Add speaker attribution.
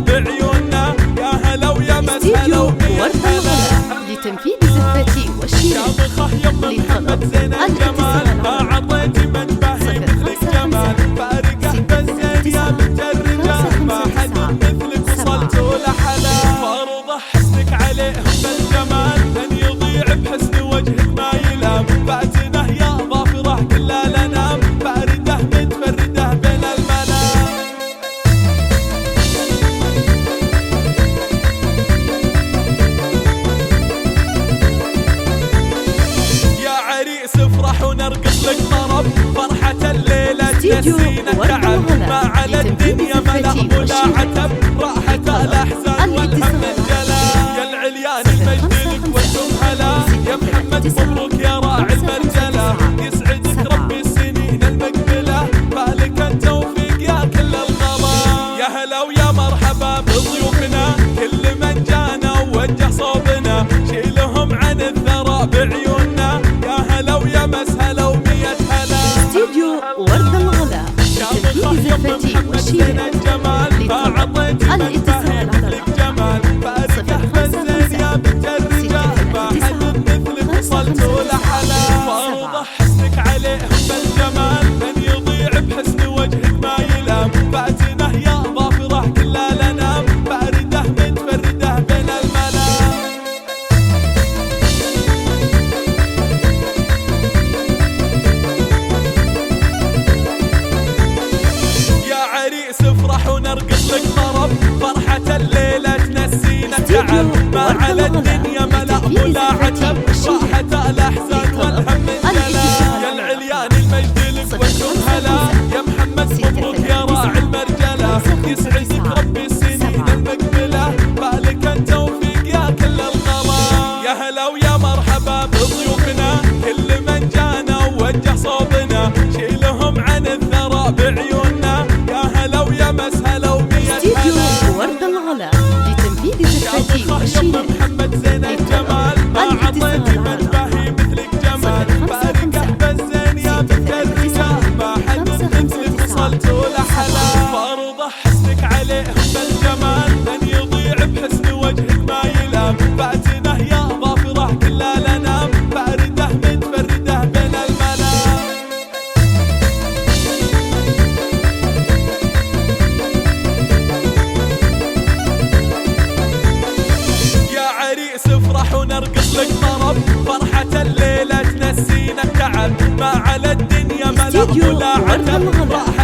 Speaker 1: بعيوننا، يا هلا ويا مسهلا ومية هلا.
Speaker 2: لتنفيذ زفتي والشيرين
Speaker 1: يا مخه يا محمد زين الجمال، ما عطيتي منبهي مثلك جمال، فارقه بالزين يا بنت الرجال، ما حد مثلك وصلتوا لحلا. فرض حسنك عليهم بالجمال، من يضيع بحسن وجهك ما يلام، فاتنه يا ظافره كلا لنام، فارده متفرده بين المنام. يا عريس افرح ونرقص لك طرب، فرحة الليلة تنسينا تعب، ما على الدنيا ملأ ولا عتب، راحة الأحزان والهم انجلى. يا العليان المجد لك وانتم هلا، يا محمد مبروك يا راعي المرجلة، يسعدك ربي السنين المقبلة، بالك التوفيق يا كل الغلا. يا هلا ويا مرحبا بضيوفنا، كل من جانا ووجه صوبنا، شيلهم عن الثرى بعيوننا، يا هلا ويا مسهلا ومية هلا.
Speaker 2: استديو ورد الغلا لتنفيذ زفتي والشيرين
Speaker 1: الجمال، ما عطيتي منبهي مثلك جمال، فارقه بالزين يا بنت الرجال، ما حد مثلك وصلتوا لحلا. فرض حسنك عليهم بالجمال، من يضيع بحسن وجهك ما يلام، فاتنه يا ظافره كلا لنام، فارده متفرده بين المنام. يا عريس افرح ونرقص لك طرب، فرحة الليلة تنسينا تعب، ما على الدنيا ملأ ولا عتب، راحة الأحزان والهم انجلى. يا العليان المجد لك وانتم هلا، يا محمد مبروك يا راعي المرجلة، يسعدك ربي السنين المقبلة، بالك التوفيق يا كل الغلا. يا هلا ويا مرحبا بضيوفنا، كل من جانا ووجه صوبنا، شيلهم عن الثرى بعيوننا، يا هلا ويا مسهلا ومية
Speaker 2: استديو
Speaker 1: هلا.
Speaker 2: ورد الغلا لتنفيذ زفتي
Speaker 1: يا
Speaker 2: والشيرين
Speaker 1: محمد زين الجمال، ما عطيتي منبهي مثلك جمال، فارقه بالزين يا بنت الرجال، ما حد مثلك وصلتوا لحلا. فرض حسنك عليهم بالجمال، من يضيع بحسن وجهك ما يلام، فاتنه يا ظافره كلا لنام، فارده متفرده بين المنام. يا عريس افرح ونرقص لك طرب، فرحة الليلة تنسينا تعب، ما على الدنيا ملأ ولا عتب، راحة